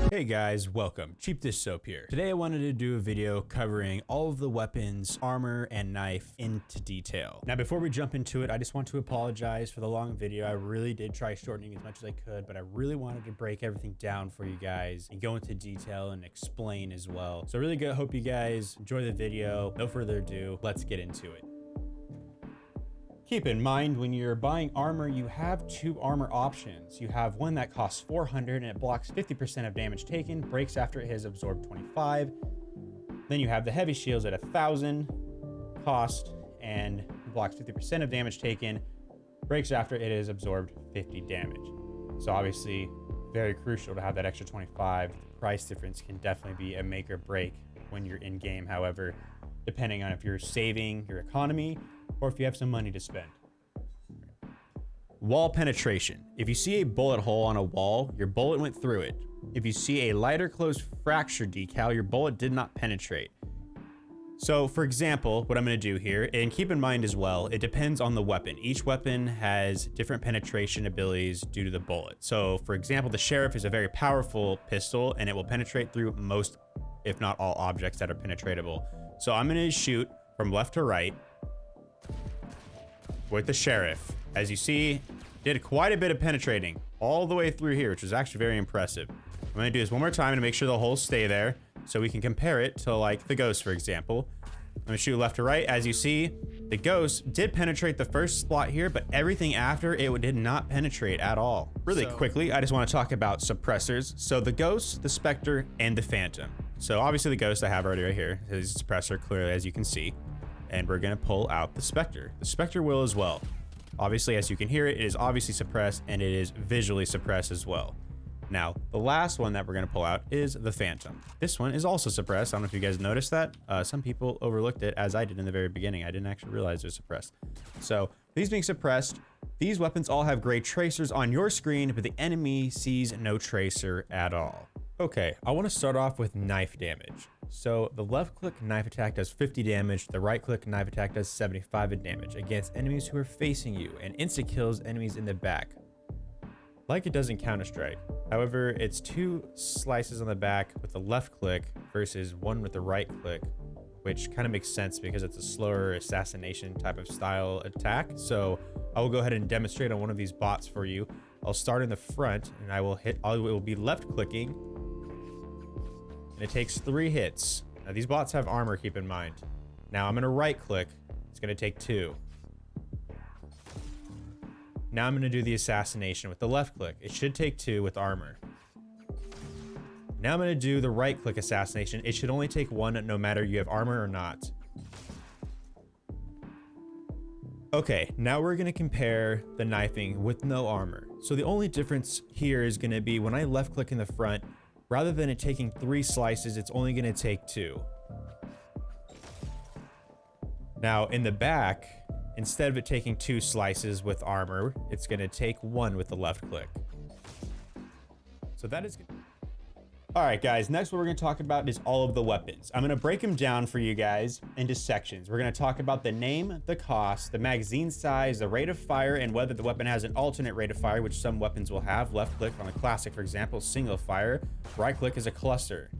Hey guys, welcome. CheapDishSoap here. Today I wanted to do a video covering all of the weapons, armor, and knife into detail. Now before we jump into it, I just want to apologize for the long video. I really did try shortening as much as I could, but I really wanted to break everything down for you guys and go into detail and explain as well. So really good. Hope you guys enjoy the video. No further ado, let's get into it. Keep in mind, when you're buying armor, you have two armor options. You have one that costs 400 and it blocks 50% of damage taken, breaks after it has absorbed 25. Then you have the heavy shields at 1,000 cost and blocks 50% of damage taken, breaks after it has absorbed 50 damage. So obviously, very crucial to have that extra 25. The price difference can definitely be a make or break when you're in game. However, depending on if you're saving your economy or if you have some money to spend. Wall penetration. If you see a bullet hole on a wall, your bullet went through it. If you see a lighter closed fracture decal, your bullet did not penetrate. So for example, what I'm going to do here, and keep in mind as well, it depends on the weapon. Each weapon has different penetration abilities due to the bullet. So for example, the Sheriff is a very powerful pistol and it will penetrate through most, if not all, objects that are penetratable. So I'm going to shoot from left to right with the Sheriff. As you see, did quite a bit of penetrating all the way through here, which was actually very impressive. I'm going to do this one more time to make sure the holes stay there so we can compare it to like the Ghost, for example. I'm going to shoot left to right. As you see, the Ghost did penetrate the first spot here, but everything after it did not penetrate at all. Really quickly, I just want to talk about suppressors. So the Ghost, the Spectre, and the Phantom. So obviously the Ghost I have already right here. His suppressor clearly, as you can see. And we're going to pull out the Spectre. The Spectre will as well. Obviously, as you can hear it is obviously suppressed and it is visually suppressed as well. Now, the last one that we're going to pull out is the Phantom. This one is also suppressed. I don't know if you guys noticed that. Some people overlooked it, as I did in the very beginning. I didn't actually realize it was suppressed. So these being suppressed, these weapons all have gray tracers on your screen, but the enemy sees no tracer at all. Okay, I want to start off with knife damage. So the left click knife attack does 50 damage, the right click knife attack does 75 damage against enemies who are facing you and insta kills enemies in the back. Like it does in Counter-Strike. However, it's 2 slices on the back with the left click versus 1 with the right click, which kind of makes sense because it's a slower assassination type of style attack. So I will go ahead and demonstrate on one of these bots for you. I'll start in the front and I will be left clicking. And it takes 3 hits. Now these bots have armor, keep in mind. Now I'm gonna right click. It's gonna take 2. Now I'm gonna do the assassination with the left click. It should take 2 with armor. Now I'm gonna do the right click assassination. It should only take 1 no matter you have armor or not. Okay, now we're gonna compare the knifing with no armor. So the only difference here is gonna be when I left click in the front, rather than it taking 3 slices, it's only going to take 2. Now in the back, instead of it taking 2 slices with armor, it's going to take 1 with the left click. So that is good. All right, guys, next what we're going to talk about is all of the weapons. I'm going to break them down for you guys into sections. We're going to talk about the name, the cost, the magazine size, the rate of fire, and whether the weapon has an alternate rate of fire, which some weapons will have. Left click on a classic, for example, single fire. Right click is a cluster.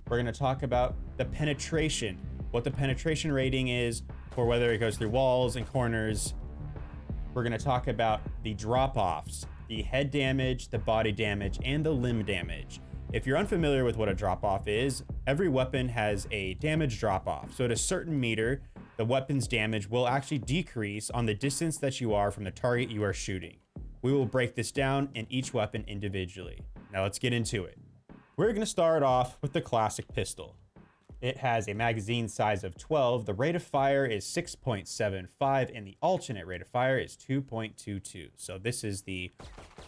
We're going to talk about the penetration, what the penetration rating is for whether it goes through walls and corners. We're going to talk about the drop-offs, the head damage, the body damage, and the limb damage. If you're unfamiliar with what a drop-off is, every weapon has a damage drop-off. So at a certain meter, the weapon's damage will actually decrease on the distance that you are from the target you are shooting. We will break this down in each weapon individually. Now let's get into it. We're going to start off with the classic pistol. It has a magazine size of 12. The rate of fire is 6.75 and the alternate rate of fire is 2.22. So this is the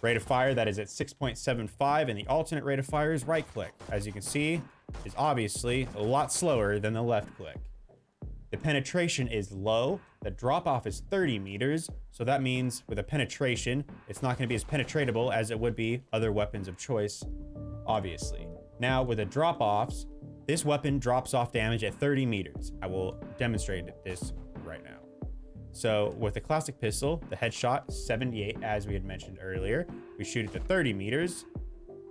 rate of fire that is at 6.75 and the alternate rate of fire is right click. As you can see, is obviously a lot slower than the left click. The penetration is low. The drop off is 30 meters. So that means with a penetration, it's not going to be as penetratable as it would be other weapons of choice, obviously. Now with the drop offs, this weapon drops off damage at 30 meters. I will demonstrate this right now. So with the classic pistol, the headshot 78, as we had mentioned earlier. We shoot it to 30 meters.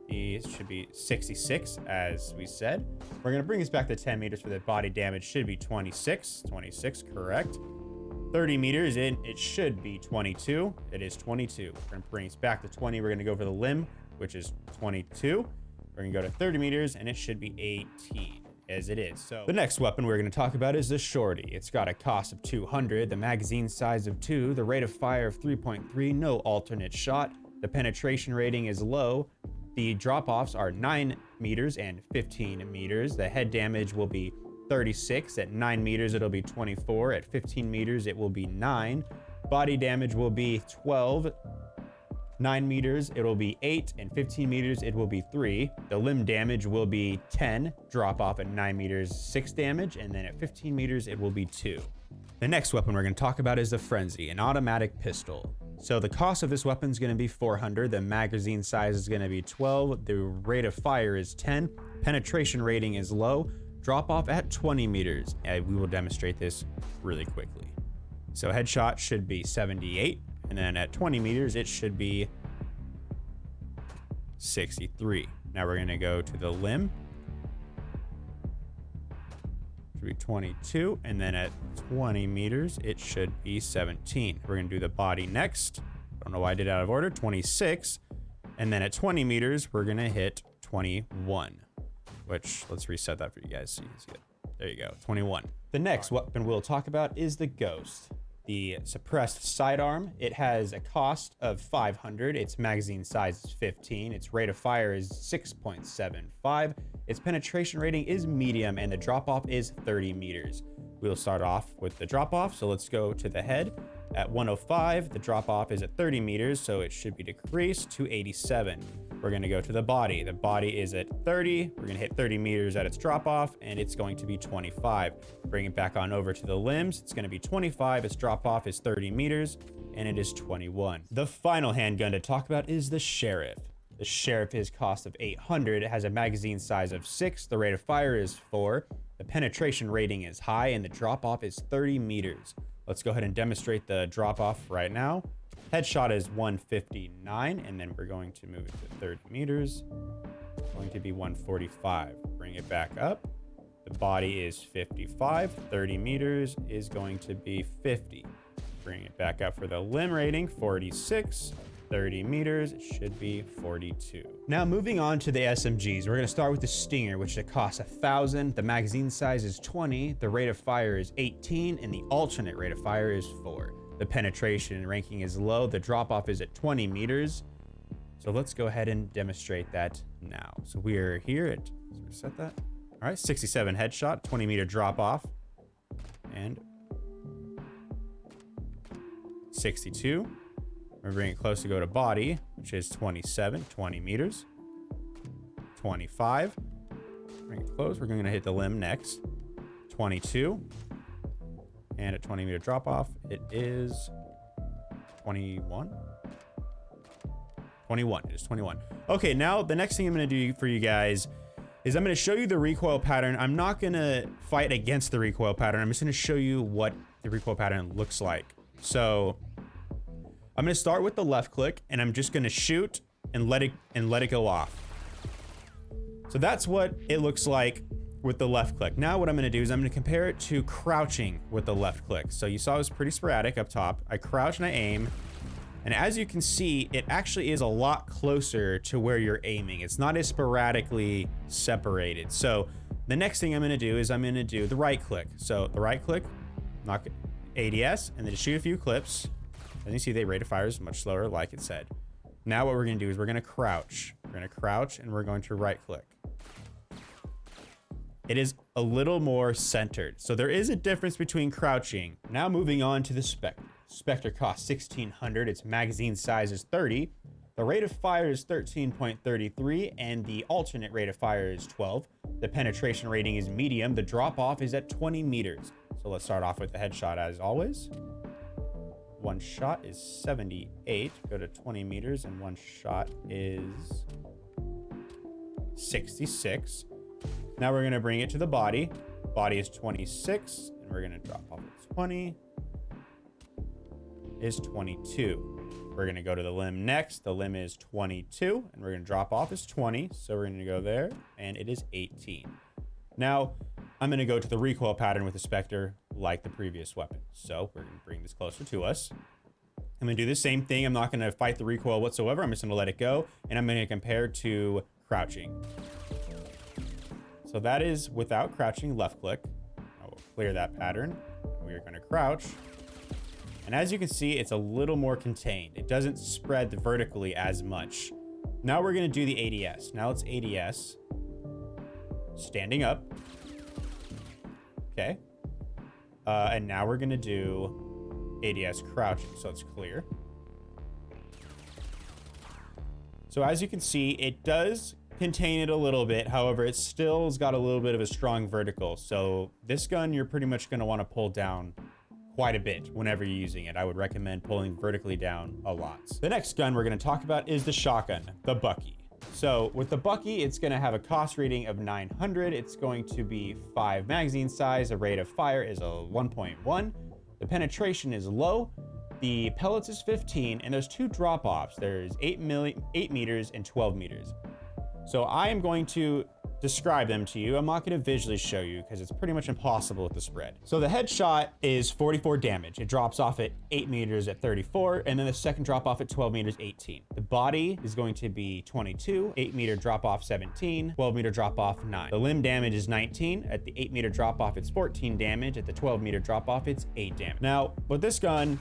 These should be 66, as we said. We're going to bring this back to 10 meters for the body damage. Should be 26. 26, correct. 30 meters in, it should be 22. It is 22. We're going to bring this back to 20. We're going to go for the limb, which is 22. We're going to go to 30 meters, and it should be 18, as it is. So the next weapon we're going to talk about is the Shorty. It's got a cost of 200, the magazine size of 2, the rate of fire of 3.3, no alternate shot. The penetration rating is low. The drop-offs are 9 meters and 15 meters. The head damage will be 36. At 9 meters, it'll be 24. At 15 meters, it will be 9. Body damage will be 12. 9 meters, it will be 8. And 15 meters, it will be 3. The limb damage will be 10. Drop off at 9 meters, 6 damage. And then at 15 meters, it will be 2. The next weapon we're going to talk about is the Frenzy, an automatic pistol. So the cost of this weapon is going to be 400. The magazine size is going to be 12. The rate of fire is 10. Penetration rating is low. Drop off at 20 meters. And we will demonstrate this really quickly. So headshot should be 78. And then at 20 meters, it should be 63. Now we're going to go to the limb. Should be 22. And then at 20 meters, it should be 17. We're going to do the body next. I don't know why I did it out of order. 26. And then at 20 meters, we're going to hit 21. Which, let's reset that for you guys so you can see it. There you go, 21. The next weapon we'll talk about is the Ghost. The suppressed sidearm. It has a cost of 500. Its magazine size is 15. Its rate of fire is 6.75. Its penetration rating is medium, and the drop-off is 30 meters. We'll start off with the drop-off, so let's go to the head. At 105, the drop-off is at 30 meters, so it should be decreased to 87. We're going to go to the body. The body is at 30. We're going to hit 30 meters at its drop-off, and it's going to be 25. Bring it back on over to the limbs. It's going to be 25. Its drop-off is 30 meters, and it is 21. The final handgun to talk about is the Sheriff. The Sheriff is cost of 800. It has a magazine size of 6. The rate of fire is 4. The penetration rating is high, and the drop-off is 30 meters. Let's go ahead and demonstrate the drop-off right now. Headshot is 159, and then we're going to move it to 30 meters. It's going to be 145. Bring it back up. The body is 55. 30 meters is going to be 50. Bring it back up for the limb rating, 46. 30 meters, it should be 42. Now moving on to the SMGs, we're going to start with the Stinger, which costs 1,000. The magazine size is 20. The rate of fire is 18, and the alternate rate of fire is 4. The penetration ranking is low. The drop-off is at 20 meters. So let's go ahead and demonstrate that now. So we are here at, let's reset that. All right, 67 headshot, 20 meter drop-off, and 62. We're bringing it close to go to body, which is 27, 20 meters. 25. Bring it close. We're going to hit the limb next. 22. And at 20 meter drop off, it is 21. 21. It is 21. Okay, now the next thing I'm going to do for you guys is I'm going to show you the recoil pattern. I'm not going to fight against the recoil pattern. I'm just going to show you what the recoil pattern looks like. So I'm going to start with the left click, and I'm just going to shoot and let it go off. So that's what it looks like with the left click. Now what I'm going to do is I'm going to compare it to crouching with the left click. So you saw it was pretty sporadic up top. I crouch and I aim, and as you can see, it actually is a lot closer to where you're aiming. It's not as sporadically separated. So the next thing I'm going to do is I'm going to do the right click. So the right click, knock ADS, and then shoot a few clips. And you see the rate of fire is much slower, like it said. Now what we're going to do is we're going to crouch. We're going to crouch, and we're going to right click. It is a little more centered. So there is a difference between crouching. Now moving on to the Spectre. Spectre costs 1,600. Its magazine size is 30. The rate of fire is 13.33, and the alternate rate of fire is 12. The penetration rating is medium. The drop off is at 20 meters. So let's start off with the headshot as always. One shot is 78. Go to 20 meters, and one shot is 66. Now we're going to bring it to the body. Body is 26, and we're going to drop off at 20. is 22. We're gonna go to the limb next. The limb is 22, and we're gonna drop off is 20. So we're gonna go there, and it is 18. Now, I'm gonna go to the recoil pattern with the Spectre like the previous weapon. So we're gonna bring this closer to us. I'm gonna do the same thing. I'm not gonna fight the recoil whatsoever. I'm just gonna let it go, and I'm gonna compare to crouching. So that is without crouching, left click. I will clear that pattern. We are gonna crouch. And as you can see, it's a little more contained. It doesn't spread vertically as much. Now we're gonna do the ADS. Now it's ADS. Standing up. Okay. And now we're gonna do ADS crouching, so it's clear. So as you can see, it does contain it a little bit. However, it still's got a little bit of a strong vertical. So this gun, you're pretty much gonna wanna pull down quite a bit whenever you're using it. I would recommend pulling vertically down a lot. The next gun we're gonna talk about is the shotgun, the Bucky. So with the Bucky, it's gonna have a cost rating of 900. It's going to be 5 magazine size. The rate of fire is a 1.1. The penetration is low. The pellets is 15, and there's 2 drop-offs. There's 8 meters and 12 meters. So I am going to describe them to you. I'm not going to visually show you because it's pretty much impossible with the spread. So the headshot is 44 damage. It drops off at 8 meters at 34, and then the second drop off at 12 meters, 18. The body is going to be 22, 8 meter drop off 17, 12 meter drop off 9. The limb damage is 19. At the 8 meter drop off, it's 14 damage. At the 12 meter drop off, it's 8 damage. Now with this gun,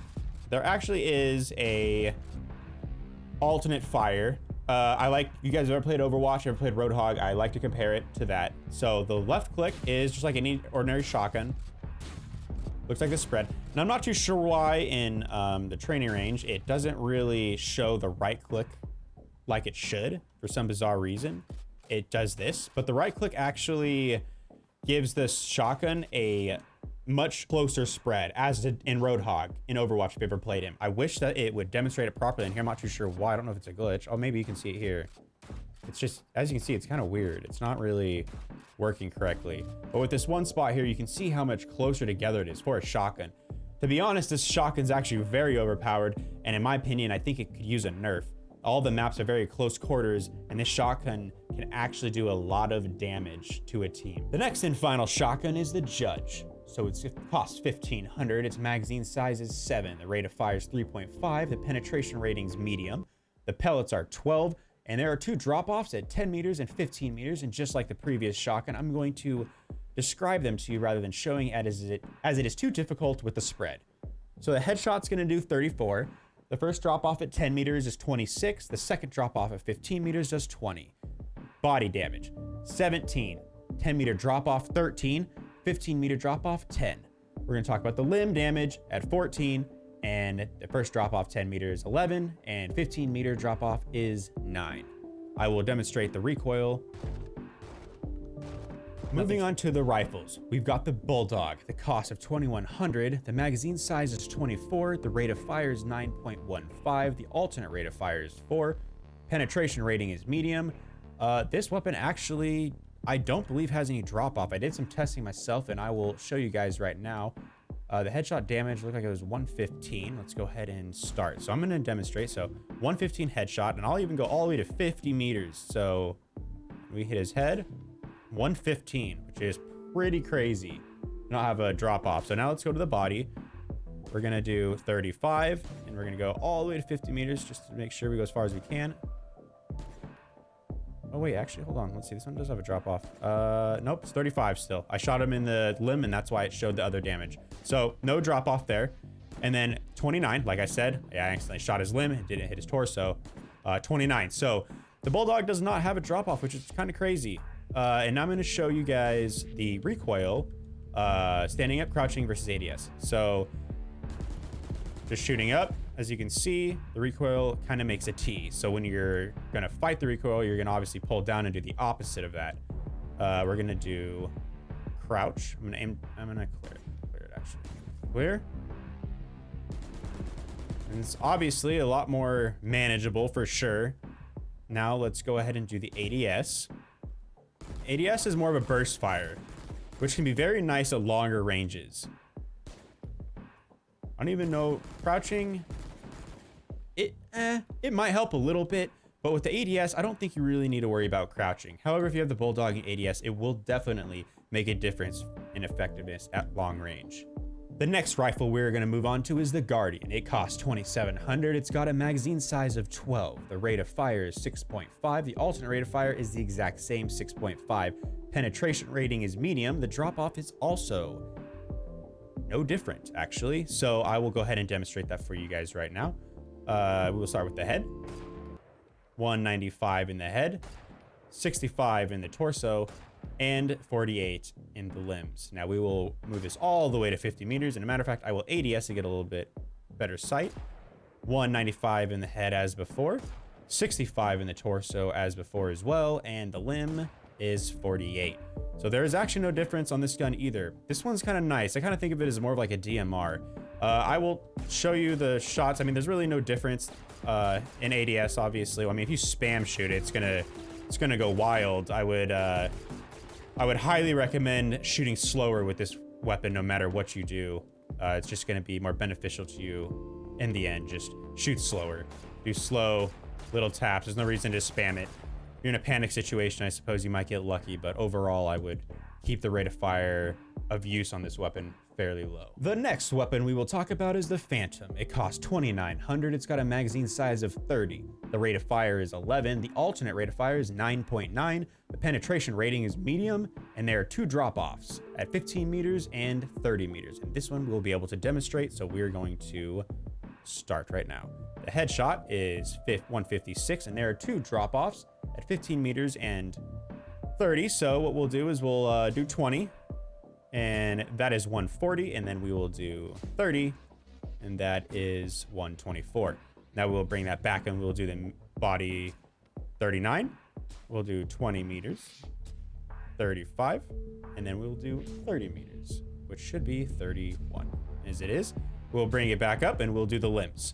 there actually is a alternate fire. You guys have ever played Overwatch, ever played Roadhog? I like to compare it to that. So the left click is just like any ordinary shotgun. Looks like the spread. And I'm not too sure why in the training range, it doesn't really show the right click like it should for some bizarre reason. It does this, but the right click actually gives this shotgun a much closer spread, as did in Roadhog in Overwatch if you ever played him. I wish that it would demonstrate it properly in here. I'm not too sure why. I don't know if it's a glitch. Oh, maybe you can see it here. It's just, as you can see, it's kind of weird. It's not really working correctly. But with this one spot here, you can see how much closer together it is for a shotgun. To be honest, this shotgun's actually very overpowered, and in my opinion, I think it could use a nerf. All the maps are very close quarters, and this shotgun can actually do a lot of damage to a team. The next and final shotgun is the Judge. So it costs 1,500. Its magazine size is 7. The rate of fire is 3.5. The penetration rating is medium. The pellets are 12. And there are 2 drop-offs at 10 meters and 15 meters. And just like the previous shotgun, I'm going to describe them to you rather than showing it as it is too difficult with the spread. So the headshot's going to do 34. The first drop-off at 10 meters is 26. The second drop-off at 15 meters does 20. Body damage, 17. 10 meter drop-off, 13. 15 meter drop off, 10. We're going to talk about the limb damage at 14, and the first drop off 10 meters, 11, and 15 meter drop off is 9. I will demonstrate the recoil. Moving on to the rifles, we've got the Bulldog, the cost of 2,100. The magazine size is 24. The rate of fire is 9.15. The alternate rate of fire is 4. Penetration rating is medium. This weapon actually, I don't believe has any drop off. I did some testing myself and I will show you guys right now. The headshot damage looked like it was 115. Let's go ahead and start. So I'm going to demonstrate. So 115 headshot, and I'll even go all the way to 50 meters. So we hit his head, 115, which is pretty crazy. Not have a drop off. So now let's go to the body. We're going to do 35 and we're going to go all the way to 50 meters just to make sure we go as far as we can. Oh wait, actually, hold on. Let's see. This one does have a drop off. Nope, it's 35 still. I shot him in the limb and that's why it showed the other damage. So no drop off there. And then 29, like I said, I accidentally shot his limb. It didn't hit his torso. 29. So the Bulldog does not have a drop off, which is kind of crazy. And now I'm going to show you guys the recoil, standing up, crouching versus ADS. So just shooting up. As you can see, the recoil kind of makes a T. So when you're going to fight the recoil, you're going to obviously pull down and do the opposite of that. We're going to do crouch. I'm going to clear it actually. Clear. And it's obviously a lot more manageable for sure. Now let's go ahead and do the ADS. ADS is more of a burst fire, which can be very nice at longer ranges. I don't even know. Crouching, it might help a little bit, but with the ADS, I don't think you really need to worry about crouching. However, if you have the Bulldog and ADS, it will definitely make a difference in effectiveness at long range. The next rifle we're going to move on to is the Guardian. It costs 2,700. It's got a magazine size of 12. The rate of fire is 6.5. The alternate rate of fire is the exact same, 6.5. Penetration rating is medium. The drop-off is also no different, actually. So I will go ahead and demonstrate that for you guys right now. We will start with the head. 195 in the head, 65 in the torso, and 48 in the limbs. Now we will move this all the way to 50 meters. And a matter of fact, I will ADS to get a little bit better sight. 195 in the head as before, 65 in the torso as before as well, and the limb is 48. So there is actually no difference on this gun either. This one's kind of nice. I kind of think of it as more of like a DMR. I will show you the shots. I mean, there's really no difference in ADS, obviously. I mean, if you spam shoot it, it's gonna go wild. I would highly recommend shooting slower with this weapon, no matter what you do. It's just gonna be more beneficial to you in the end. Just shoot slower, do slow little taps. There's no reason to spam it. If you're in a panic situation, I suppose you might get lucky, but overall, I would keep the rate of fire of use on this weapon fairly low. The next weapon we will talk about is the Phantom. It costs 2,900. It's got a magazine size of 30. The rate of fire is 11. The alternate rate of fire is 9.9. The penetration rating is medium, and there are 2 drop-offs at 15 meters and 30 meters. And this one we'll be able to demonstrate, so we're going to start right now. The headshot is 156, and there are 2 drop-offs at 15 meters and 30. So what we'll do is we'll do 20, and that is 140, and then we will do 30, and that is 124. Now we'll bring that back and we'll do the body 39. We'll do 20 meters, 35, and then we'll do 30 meters, which should be 31. As it is, we'll bring it back up and we'll do the limbs.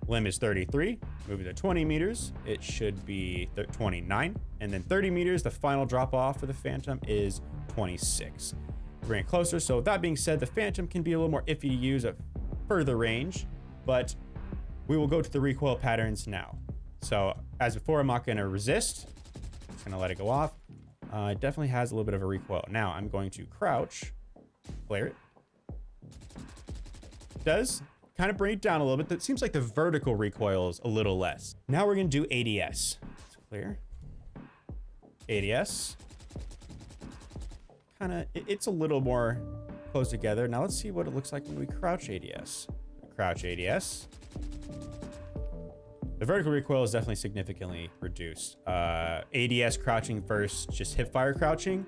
Limb is 33, move it to 20 meters. It should be 29, and then 30 meters. The final drop off for the Phantom is 26. Bring it closer. So with that being said, the Phantom can be a little more iffy to use at further range, but we will go to the recoil patterns now. So as before, I'm not going to resist. I'm just going to let it go off. It definitely has a little bit of a recoil. Now I'm going to crouch, flare it. It does kind of bring it down a little bit. It seems like the vertical recoil is a little less. Now we're going to do ADS. It's clear. ADS. Kind of, it's a little more close together. Now let's see what it looks like when we crouch ADS. Crouch ADS. The vertical recoil is definitely significantly reduced. ADS crouching versus just hip fire crouching.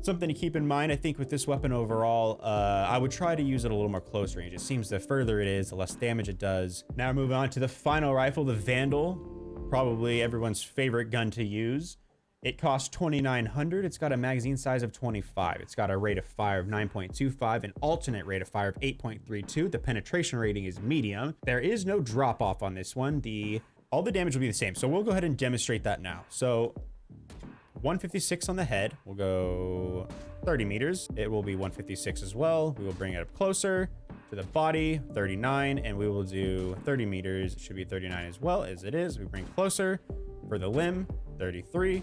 Something to keep in mind, I think, with this weapon overall, I would try to use it a little more close range. It seems the further it is, the less damage it does. Now moving on to the final rifle, the Vandal. Probably everyone's favorite gun to use. It costs 2,900. It's got a magazine size of 25. It's got a rate of fire of 9.25, an alternate rate of fire of 8.32. The penetration rating is medium. There is no drop off on this one. All the damage will be the same. So we'll go ahead and demonstrate that now. So 156 on the head. We'll go 30 meters. It will be 156 as well. We will bring it up closer to the body, 39, and we will do 30 meters. It should be 39 as well, as it is. We bring closer for the limb, 33.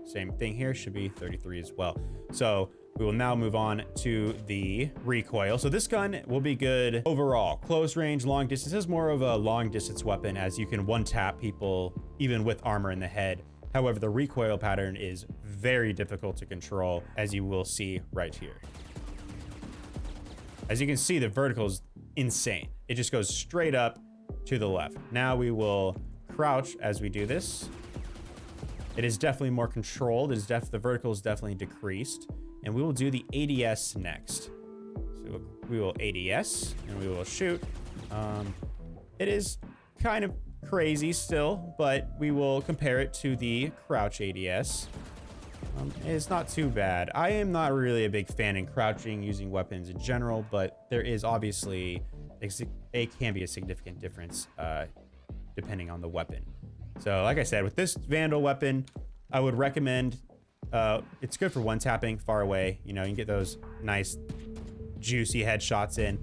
Same thing here, should be 33 as well. So we will now move on to the recoil. So this gun will be good overall. Close range, long distance. This is more of a long distance weapon, as you can one tap people even with armor in the head. However, the recoil pattern is very difficult to control, as you will see right here. As you can see, the vertical is insane. It just goes straight up to the left. Now we will crouch as we do this. It is definitely more controlled. The vertical is definitely decreased. And we will do the ADS next. So we will ADS and we will shoot. It is kind of crazy still, but we will compare it to the crouch ADS. It's not too bad. I am not really a big fan in crouching using weapons in general, but there is obviously it can be a significant difference depending on the weapon. So like I said, with this Vandal weapon, I would recommend it's good for one tapping far away. You know, you can get those nice juicy headshots in.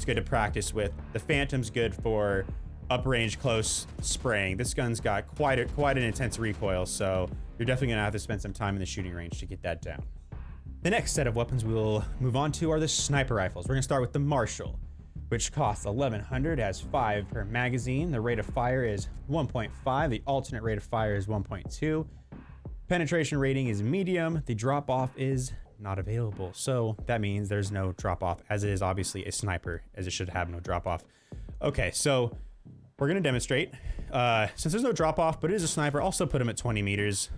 It's good to practice with. The Phantom's good for uprange close spraying. This gun's got quite an intense recoil, so you're definitely gonna have to spend some time in the shooting range to get that down. The next set of weapons we'll move on to are the sniper rifles. We're gonna start with the Marshall, which costs 1100, has 5 per magazine. The rate of fire is 1.5. The alternate rate of fire is 1.2. Penetration rating is medium. The drop off is not available. So that means there's no drop off, as it is obviously a sniper, as it should have no drop off. Okay, so we're gonna demonstrate. Since there's no drop off, but it is a sniper, I'll still put him at 20 meters.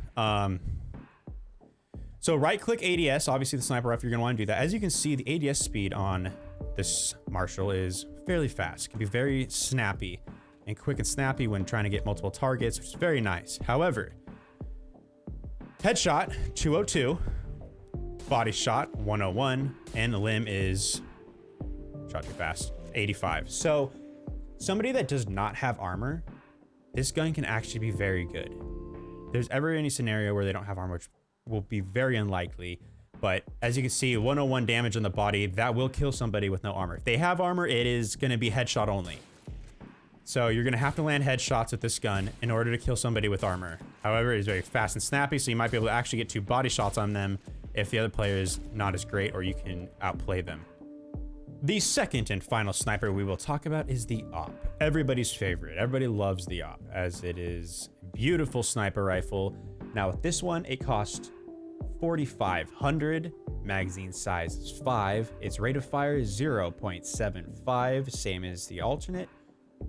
So right click ADS, obviously the sniper rifle, you're gonna wanna do that. As you can see, the ADS speed on this Marshall is fairly fast. It can be very snappy and quick and snappy when trying to get multiple targets, which is very nice. However, headshot 202, body shot 101, and the limb is, shot too fast, 85. So somebody that does not have armor, this gun can actually be very good. If there's ever any scenario where they don't have armor, which will be very unlikely, but as you can see, 101 damage on the body, that will kill somebody with no armor. If they have armor, it is going to be headshot only. So you're going to have to land headshots with this gun in order to kill somebody with armor. However, it is very fast and snappy, so you might be able to actually get 2 body shots on them if the other player is not as great, or you can outplay them. The second and final sniper we will talk about is the AWP. Everybody's favorite. Everybody loves the AWP, as it is a beautiful sniper rifle. Now with this one, it costs 4,500. Magazine size is 5. Its rate of fire is 0.75, same as the alternate.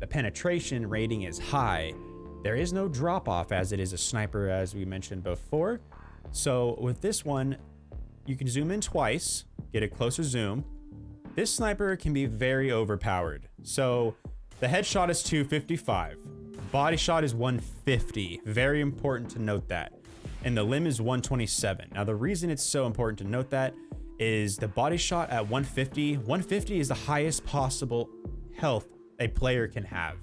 The penetration rating is high. There is no drop off, as it is a sniper, as we mentioned before. So with this one, you can zoom in twice, get a closer zoom. This sniper can be very overpowered. So the headshot is 255. Body shot is 150. Very important to note that. And the limb is 127. Now the reason it's so important to note that is the body shot at 150. 150 is the highest possible health a player can have.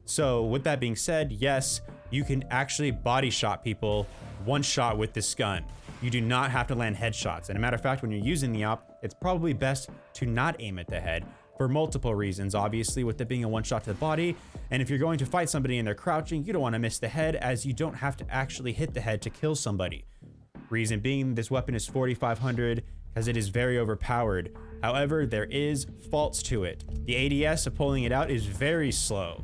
So with that being said, yes, you can actually body shot people one shot with this gun. You do not have to land headshots. And a matter of fact, when you're using the AWP, it's probably best to not aim at the head for multiple reasons. Obviously, with it being a one shot to the body. And if you're going to fight somebody and they're crouching, you don't want to miss the head, as you don't have to actually hit the head to kill somebody. Reason being, this weapon is 4,500 because it is very overpowered. However, there is faults to it. The ADS of pulling it out is very slow.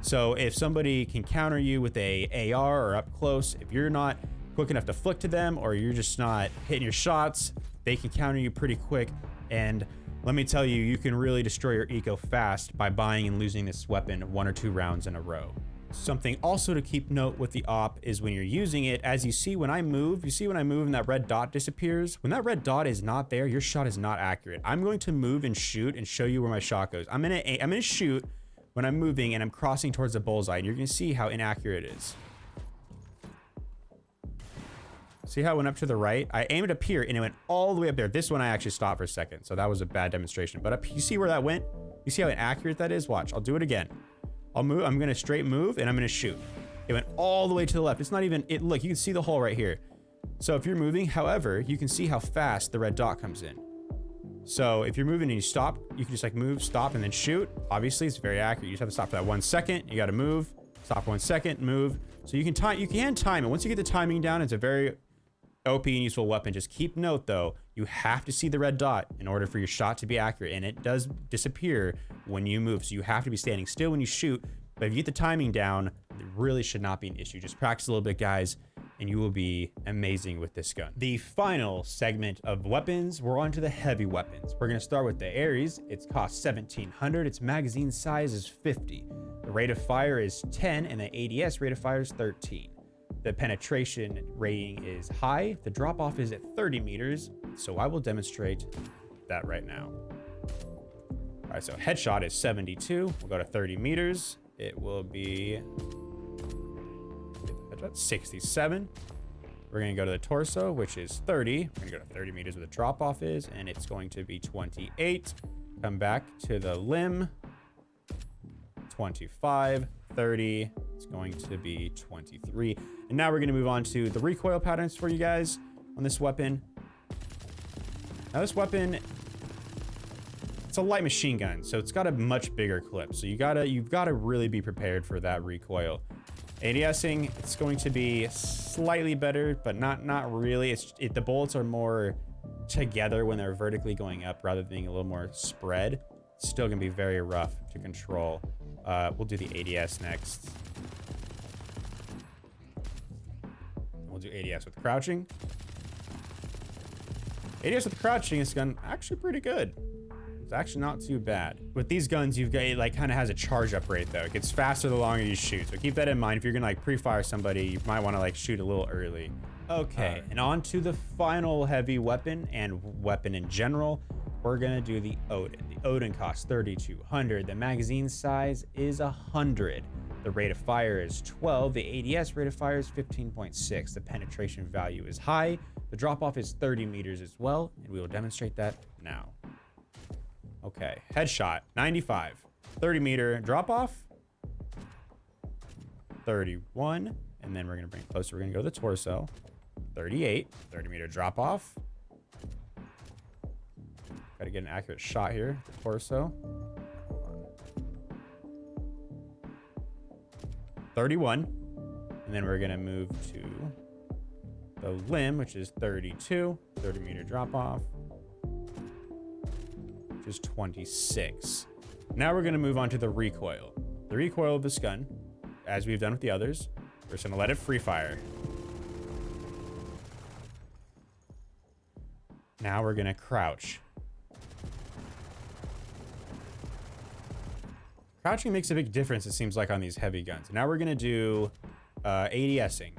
So if somebody can counter you with a AR or up close, if you're not quick enough to flick to them, or you're just not hitting your shots, they can counter you pretty quick. And let me tell you, you can really destroy your eco fast by buying and losing this weapon 1 or 2 rounds in a row. Something also to keep note with the AWP is when you're using it, as you see when I move, and that red dot disappears. When that red dot is not there, your shot is not accurate. I'm going to move and shoot and show you where my shot goes. I'm gonna shoot when I'm moving and I'm crossing towards the bullseye, and you're gonna see how inaccurate it is. See how it went up to the right? I aimed up here and it went all the way up there. This one I actually stopped for a second, so that was a bad demonstration. But up, you see where that went? You see how inaccurate that is? Watch, I'll do it again. I'll move, I'm gonna straight move and I'm gonna shoot. It went all the way to the left. It's not even, look, you can see the hole right here. So if you're moving, however, you can see how fast the red dot comes in. So if you're moving and you stop, you can just like move, stop, and then shoot. Obviously, it's very accurate. You just have to stop for that 1 second. You gotta move, stop for 1 second, move. So you can time it. Once you get the timing down, it's a very OP and useful weapon. Just keep note though, you have to see the red dot in order for your shot to be accurate, and it does disappear when you move. So you have to be standing still when you shoot, but if you get the timing down, it really should not be an issue. Just practice a little bit, guys, and you will be amazing with this gun. The final segment of weapons, we're on to the heavy weapons. We're gonna start with the Aries. It costs 1,700. Its magazine size is 50. The rate of fire is 10, and the ADS rate of fire is 13. The penetration rating is high. The drop off is at 30 meters. So I will demonstrate that right now. All right, so headshot is 72. We'll go to 30 meters. It will be 67. We're gonna go to the torso, which is 30. We're gonna go to 30 meters where the drop off is, and it's going to be 28. Come back to the limb, 25, 30. It's going to be 23. And now we're going to move on to the recoil patterns for you guys on this weapon. Now this weapon, it's a light machine gun, so it's got a much bigger clip. So you've gotta really be prepared for that recoil. ADSing, it's going to be slightly better, but not really. The bullets are more together when they're vertically going up rather than being a little more spread. It's still gonna be very rough to control. We'll do the ADS next. We'll do ADS with crouching. ADS with crouching is gun actually pretty good. It's actually not too bad. With these guns, you've got, it like kind of has a charge up rate though. It gets faster the longer you shoot. So keep that in mind. If you're gonna like pre-fire somebody, you might want to like shoot a little early. Okay, and on to the final heavy weapon and weapon in general. We're gonna do the Odin. The Odin costs 3,200. The magazine size is 100. The rate of fire is 12. The ADS rate of fire is 15.6. The penetration value is high. The drop off is 30 meters as well, and we will demonstrate that now. Okay, headshot 95, 30 meter drop off 31, and then we're gonna bring it closer. We're gonna go to the torso 38, 30 meter drop off. Gotta get an accurate shot here. The torso 31, and then we're gonna move to the limb, which is 32, 30 meter drop off, which is 26. Now we're gonna move on to the recoil. The recoil of this gun, as we've done with the others, we're just gonna let it free fire. Now we're gonna crouch. Crouching makes a big difference, it seems like, on these heavy guns. Now we're gonna do ADSing.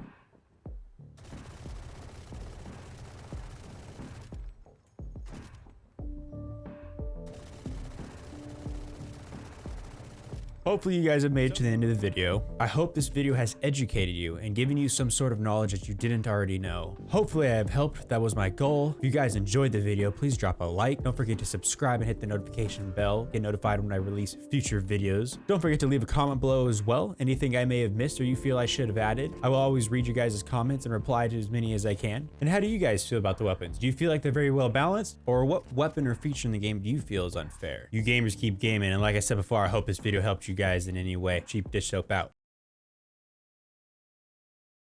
Hopefully you guys have made it to the end of the video. I hope this video has educated you and given you some sort of knowledge that you didn't already know. Hopefully I have helped. That was my goal. If you guys enjoyed the video, please drop a like. Don't forget to subscribe and hit the notification bell. Get notified when I release future videos. Don't forget to leave a comment below as well. Anything I may have missed or you feel I should have added. I will always read you guys' comments and reply to as many as I can. And how do you guys feel about the weapons? Do you feel like they're very well balanced? Or what weapon or feature in the game do you feel is unfair? You gamers keep gaming, and like I said before, I hope this video helped you guys in any way. CheapDishSoap out.